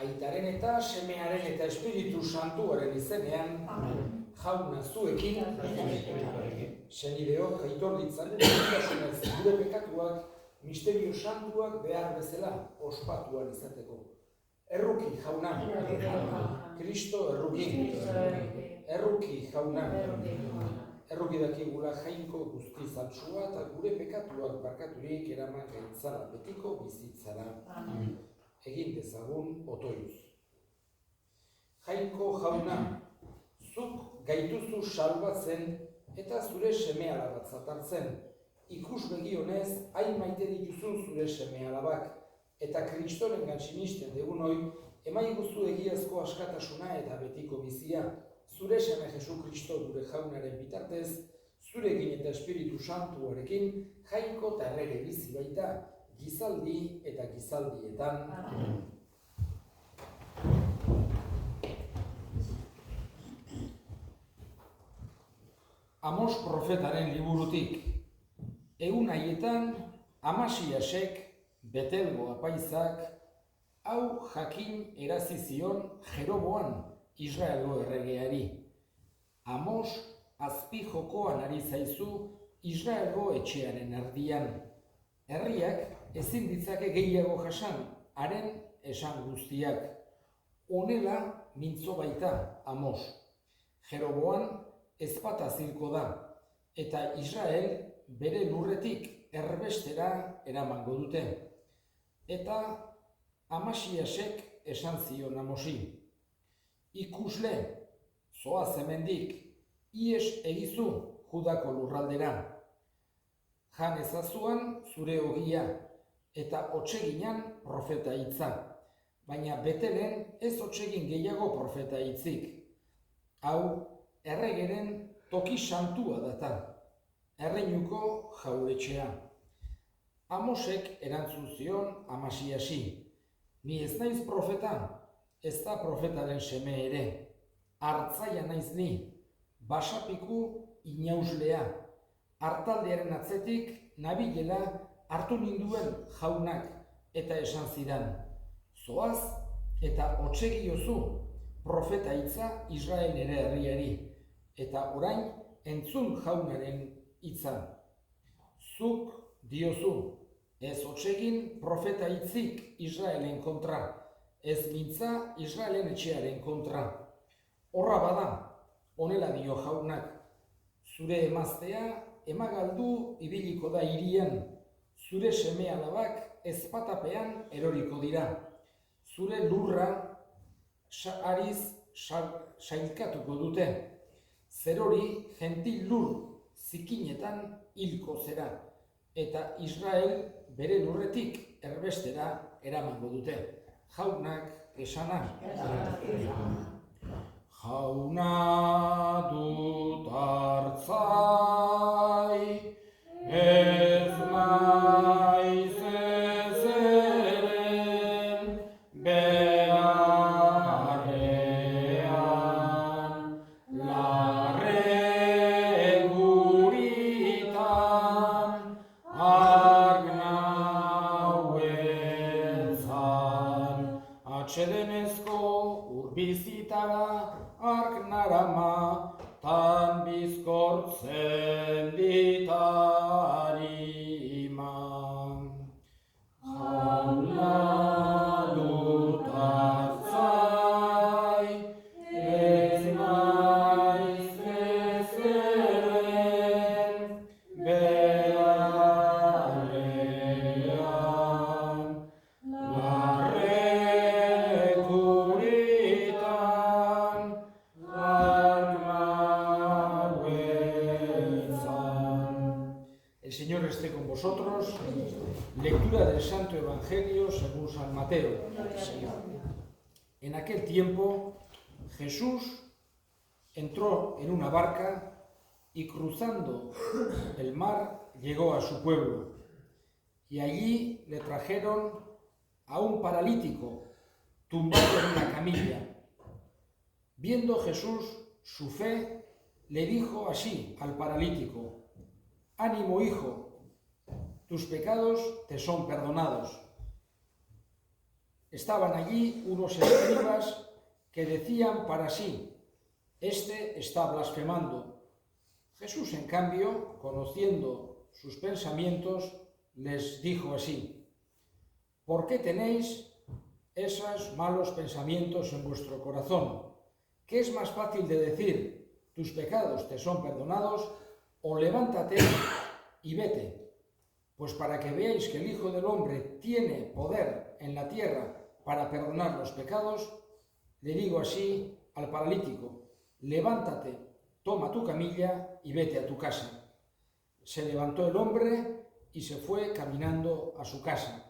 Aitaren eta Semearen eta Espiritu Santuaren izenean, jauna zuekin, senideok aitor ditzan eritasunez gure pekatuak, misterio santuak behar bezala ospatuan izateko. Erruki jauna, Kristo erruki, erruki jauna, erruki dakigula jainko guztiz altsua eta gure pekatuak barkaturik eraman gaitzala betiko bizitzara. Egin dezagun otoiuz. Jainko jauna, zuk gaituzu salbatzen eta zure seme-alabatzat hartzen. Ikus begionez, hain maite dituzun zure seme-alabak eta Kristorengan sinisten degun hoi, emaiguzu egiazko askatasuna eta betiko bizia. Zure seme Jesu Kristo gure jaunaren bitartez, zurekin eta Espiritu Santuarekin jainko eta errege bizi baita, gizaldi eta gizaldietan. Amos profetaren liburutik. Egun haietan, Amasiasek, Betelgo apaizak, hau jakin erazizion Jeroboan, Israelgo erregeari. Amos azpi jokoan ari zaizu Israelgo etxearen erdian. Herriak ezin ditzake gehiago jasan, haren esan guztiak. Honela mintzo baita Amos. Jeroboan ezpata zilko da, eta Israel bere lurretik erbestera eramango dute. Eta Amasiasek esan zion Amosi. Ikusle, zoaz hemendik, ies egizu Judako lurraldera. Jan ezazuan zure ogia, eta otseginan profeta hitza, baina Betelen ez otsegin gehiago profeta hitzik. Hau, erregeren toki santua data, erreinuko jauretxea. Amosek erantzun zion Amasiasi, ni ez naiz profeta, ez da profetaren seme ere, hartzaia naiz ni, basapiku inauslea, hartaldearen atzetik nabilela hartu ninduen jaunak eta esan zidan, zoaz eta otsegiozu profeta hitza Israel ere herriari, eta orain entzun jaunaren hitza. Zuk diozu, ez otsegin profeta hitzik Israelen kontra, ez mintza Israelen etxearen kontra. Horra bada, honela dio jaunak, zure emaztea emagaldu ibiliko da hirian, zure seme-alabak ezpatapean eroriko dira, zure lurra ariz sailkatuko dute, zerori gentil lur zikinetan hilko zera, eta Israel bere lurretik erbestera eramango dute. Jaunak esana. Jauna dut hartzai, ez naiz ezeren beharrean, larre guritan, arg nauentzan, atsedenezko urbizitara, ark narama, tan bizkortzen ditarima. Jauna dut hartzai, ez naiz ezeren beharrean, larre guritan, el Señor esté con vosotros. Lectura del Santo Evangelio según San Mateo. En aquel tiempo, Jesús entró en una barca y cruzando el mar llegó a su pueblo. Y allí le trajeron a un paralítico tumbado en una camilla. Viendo Jesús su fe, le dijo así al paralítico: «Ánimo, hijo, tus pecados te son perdonados». estaban allí unos escribas que decían para sí: este está blasfemando. Jesús, en cambio, conociendo sus pensamientos, les dijo así: ¿por qué tenéis esos malos pensamientos en vuestro corazón? ¿Qué es más fácil de decir: tus pecados te son perdonados, o levántate y vete? Pues para que veáis que el Hijo del Hombre tiene poder en la tierra para perdonar los pecados, le digo así al paralítico: levántate, toma tu camilla y vete a tu casa. Se levantó el hombre y se fue caminando a su casa.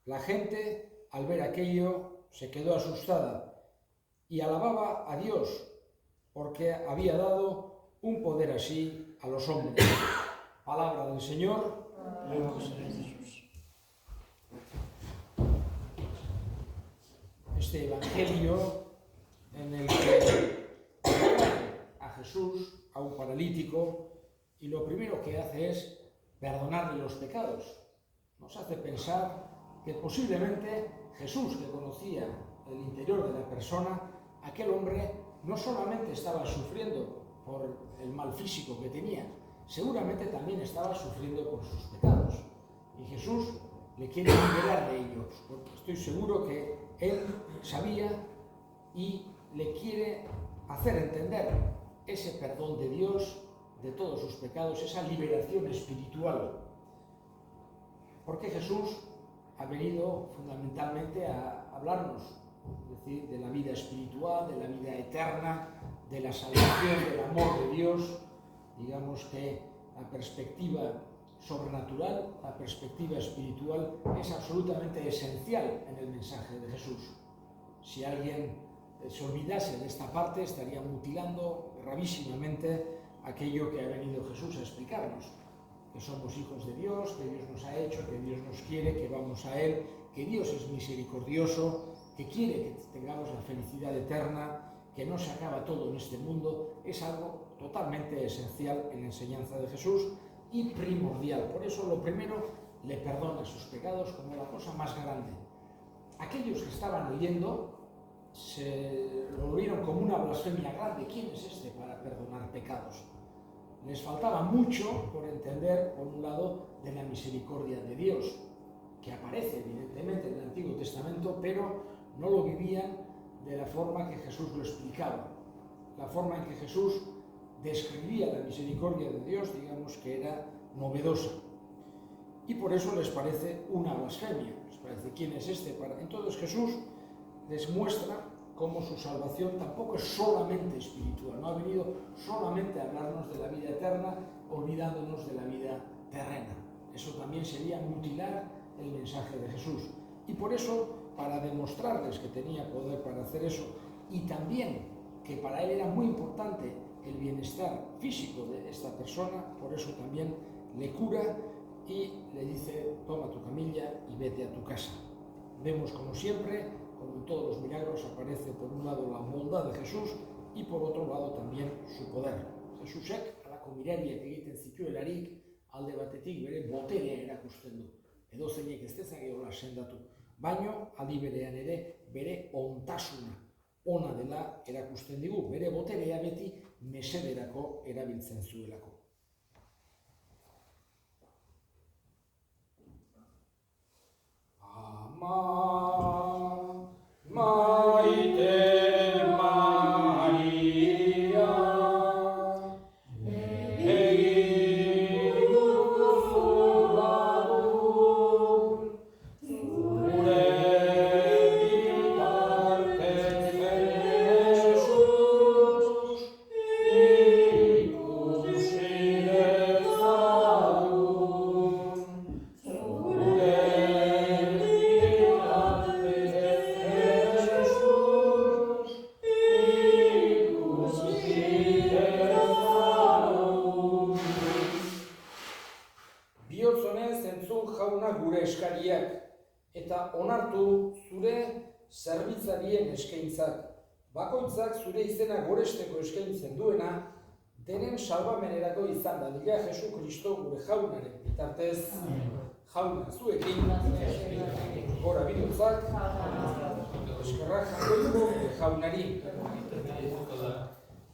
La gente, al ver aquello, se quedó asustada y alababa a Dios porque había dado un poder así a los hombres. Palabra del Señor. Este evangelio en el que a Jesús, a un paralítico, y lo primero que hace es perdonarle los pecados. Nos hace pensar que posiblemente Jesús, que conocía el interior de la persona, aquel hombre no solamente estaba sufriendo por el mal físico que tenía, seguramente también estaba sufriendo por sus pecados. Y Jesús le quiere liberar de ellos, porque estoy seguro que él sabía y le quiere hacer entender ese perdón de Dios de todos sus pecados, esa liberación espiritual. Porque Jesús ha venido fundamentalmente a hablarnos, es decir, de la vida espiritual, de la vida eterna, de la salvación, del amor de Dios. Digamos que la perspectiva sobrenatural, la perspectiva espiritual es absolutamente esencial en el mensaje de Jesús. Si alguien se olvidase de esta parte, estaría mutilando gravísimamente aquello que ha venido Jesús a explicarnos: que somos hijos de Dios, que Dios nos ha hecho, que Dios nos quiere, que vamos a Él, que Dios es misericordioso, que quiere que tengamos la felicidad eterna, que no se acaba todo en este mundo. Es algo totalmente esencial en la enseñanza de Jesús y primordial. Por eso lo primero, le perdona sus pecados como la cosa más grande. Aquellos que estaban oyendo lo vieron como una blasfemia grande. ¿Quién es este para perdonar pecados? Les faltaba mucho por entender, por un lado, de la misericordia de Dios, que aparece evidentemente en el Antiguo Testamento, pero no lo vivían de la forma que Jesús lo explicaba. La forma en que Jesús describía la misericordia de Dios, digamos que era novedosa. Y por eso les parece una blasfemia. Les parece: ¿quién es este para...? Entonces Jesús les muestra cómo su salvación tampoco es solamente espiritual, no ha venido solamente a hablarnos de la vida eterna, olvidándonos de la vida terrena. Eso también sería mutilar el mensaje de Jesús. Y por eso, para demostrarles que tenía poder para hacer eso, y también que para él era muy importante el bienestar físico de esta persona, por eso también le cura y le dice: toma tu camilla y vete a tu casa. Vemos, como siempre, como en todos los milagros, aparece por un lado la bondad de Jesús y por otro lado también su poder. Jesusek halako mirariak egiten zituelarik, alde batetik bere boterea erakusten du. Edozeinek ez dezakeola sendatu, baino aldi berean ere bere ontasuna ona dela erakusten digu, bere boterea beti mesederako erabiltzen zuelako. Maite Maria, egin duzu lagun, zure bitartez Jesus, ikusi dezagun, zure gure eskariak eta onartu zure zerbitzarien eskaintzak. Bakoitzak zure izena goresteko eskaintzen duena, denen salbamenerako izan da. Dira Jesu Kristo gure jaunaren bitartez. jauna zuekin, gora bihotzak, eskerrak jaungoiko jaunari.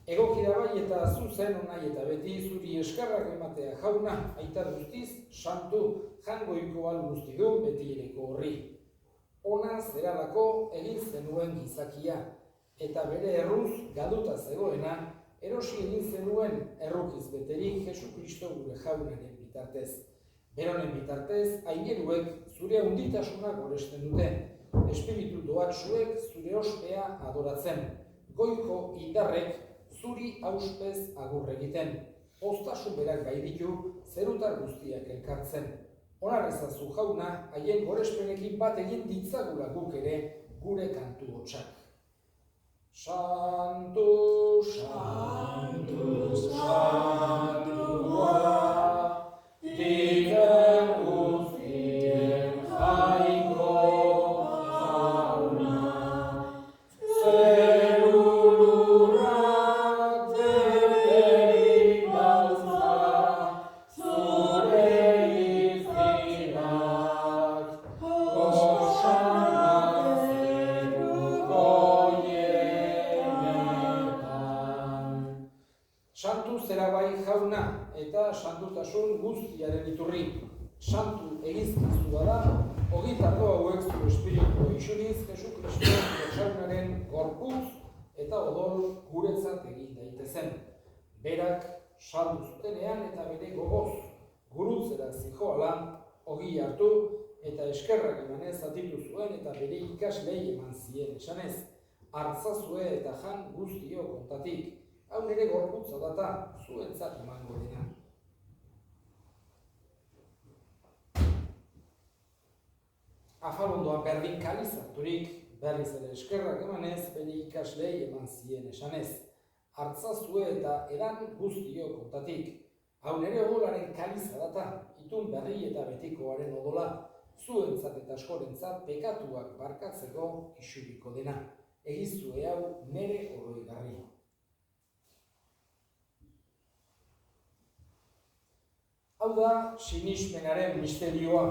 Egoki da bai eta zuzen nahi eta beti zuri eskerrak ematea jauna, aita guztiz, santu jangoiko al guzti du beti ereko horri. Ona zeralako egin zenuen gizakia, eta bere erruz galduta zegoena, erosi egin zenuen errukiz beterik Jesu Kristo gure jaunaren bitartez. Beronen bitartez, aineruek zure hunditasuna goresten dute, espiritu doatsuek zure ospea adoratzen, goiko indarrek zuri auspez agur egiten, oztasun berak bai ditu zerutar guztiak elkartzen. Onarrezazu jauna, haien gorespenekin bat egin ditzagula guk ere gure kantu hotsak. Santu, santu, santua, diren guztien jainko jauna, zerulurak deterik dauzka, zure izkinak, goxanak zeruko jenetan. Santu zera bai jauna, eta santutasun guztiaren iturri. Santu egizkizua da, ogitako hauek zure espiritu isuriz, Jesu Kristo jaunaren gorputz eta odol guretzat egin daitezen. Berak saldu zutenean eta bere gogoz, gurutzera zijoala, ogi hartu eta eskerrak emanez atitu zuen eta bere ikaslei eman zien esanez. Hartzazue eta jan guztio kontatik, hau nire gorputza data zuentzat emango dena. Afalondoa berdin kalizaturik, berriz ere eskerrak emanez, bere ikaslei eman zien esanez. Hartzazue eta edan guztio kontatik. Hau nire odolaren kaliza data, itun berri eta betikoaren odola, zuentzat eta askorentzat pekatuak barkatzeko isuriko dena. Egizue hau nire oroigarri. Hau da sinismenaren misterioa.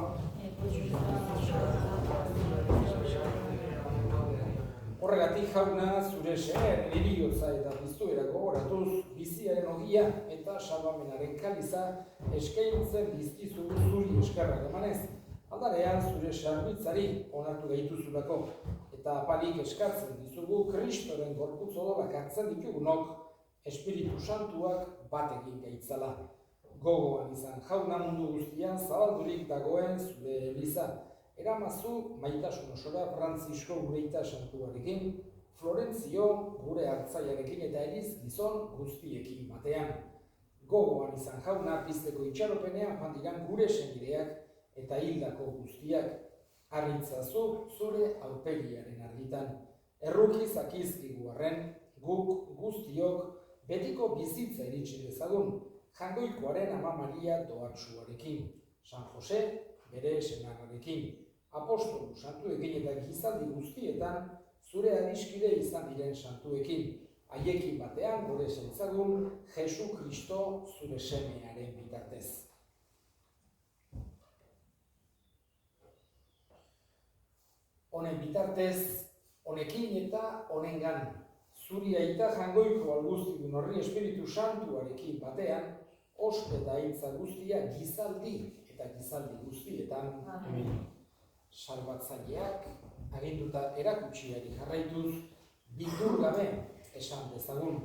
Horregatik jauna zure semearen heriotza eta piztuera gogoratuz, biziaren ogia eta salbamenaren kaliza eskaintzen dizkizu zuri eskerrak emanez, aldarean zure sarbitzari onartu gaituzulako, eta apalik eskatzen dizugu Kristoren gorputz odolak hartzen ditugunok, Espiritu Santuak bat egin gaitzala. Gogoan izan jauna mundu guztian zabaldurik dagoen zure eliza. Eramazu maitasun osora Frantzisko gureita santuarekin, Florentzio gure hartzaiarekin eta eriz gizon guztiekin batean. Gogoan izan jauna pizteko itxaropenean joan diran gure senideak eta hildako guztiak. Harritzazu zure aurpegiaren argitan. Erruki zakizkigu arren, guk guztiok betiko bizitza iritsi dezagun, jangoikoaren Ama Maria doatsuarekin, San Jose bere senarrarekin, apostolu santuekin eta gizaldi guztietan zure adiskide izan diren santuekin, haiekin batean gure zaitzagun Jesu Kristo zure semearen bitartez. Honen bitartez, honekin eta honengan, zuri aita jangoiko alguztidun horri Espiritu Santuarekin batean, ospe eta aitza guztia gizaldi eta gizaldi guztietan. Salbatzaileak aginduta erakutsiari jarraituz, bildur gabe esan dezagun.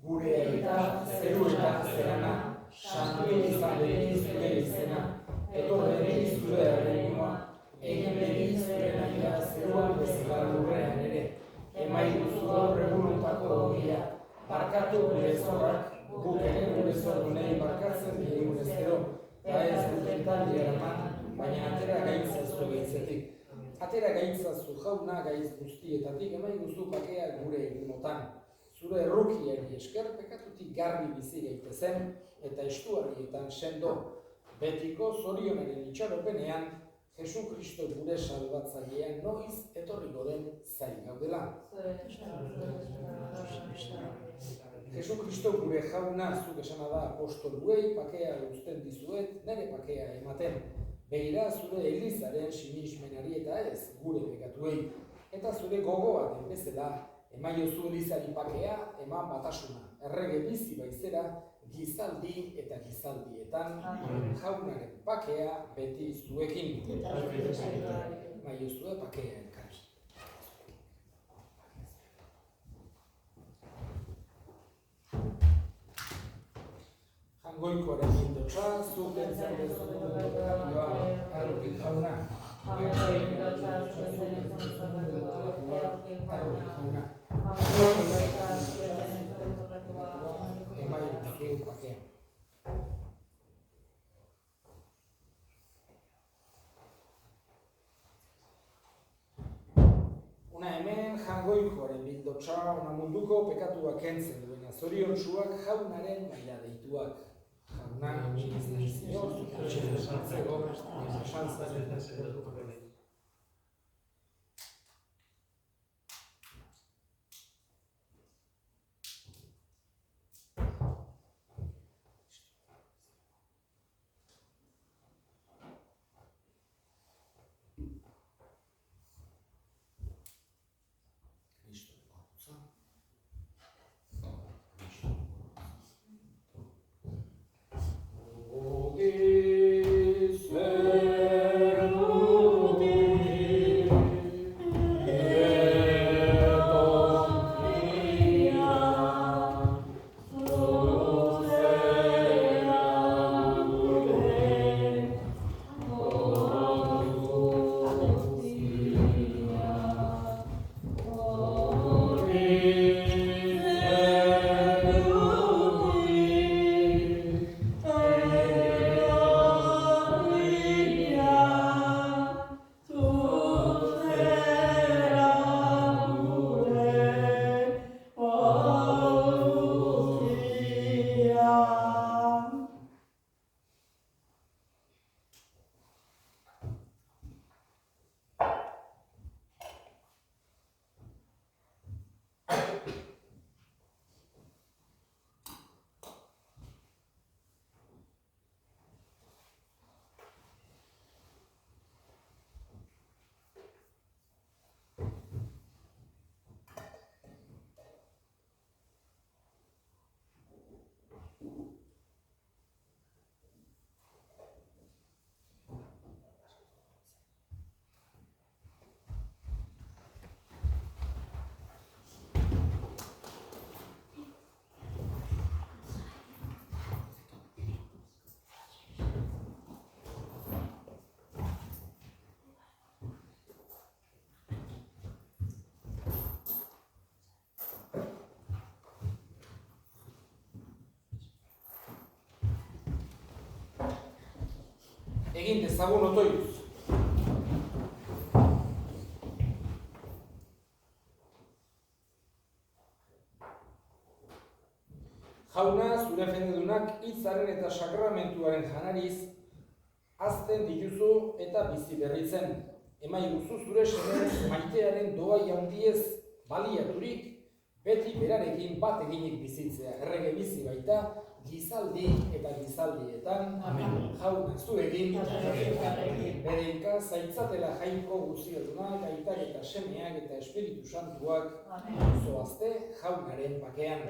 Gure aita zeruetan zerana, santu izan beti zure izena, etorre beti zure erreginoa, egin beti zure nahi zeruan bezala lurrean ere, emaiduzu gaur egunontako ogia, barkatu gure zorrak, guk ere gure zordunei barkatzen digun ezkero, eta ez duten taldi eraman, baina atera gaitzazu gaitzetik. Atera gaitzazu jauna gaitz guztietatik, emaiguzu bakea gure egunotan. Zure errukiari esker pekatutik garbi bizi gaitezen eta estuarrietan sendo. Betiko zorionaren itxaropenean, Jesu Kristo gure salbatzailean noiz etorriko den zain gaudela. Jesu Kristo gure jauna zuk esana da apostoluei pakea uzten dizuet, nire pakea ematen. begira zure Elizaren sinismenari eta ez gure bekatuei, eta zure gogoaren bezala, emaiozu Elizari pakea, eman batasuna, errege bizi baizera, gizaldi eta gizaldietan, jaunaren pakea beti zuekin. Emaiozue pakea elkarri. Jangoikoaren bildotza, zuk entzan dezu Arruki jauna. Emaiozue pakea. Una hemen jangoikoaren bildotza, ona munduko pekatuak kentzen duena, zoriontsuak jaunaren maila deituak. Jauna, ministrazio, sartzeko, egin dezagun otoituz. Jauna, zure jendedunak hitzaren eta sakramentuaren janariz hazten dituzu eta bizi berritzen. Emaiguzu zure seme maitearen doai handiez baliaturik, beti berarekin bat eginik bizitzea. Errege bizi baita, gizaldi eta gizaldietan, jauna zuekin, berenka zaitzatela jainko guztietunak, aitak eta semeak eta Espiritu Santuak zoazte jaunaren bakean.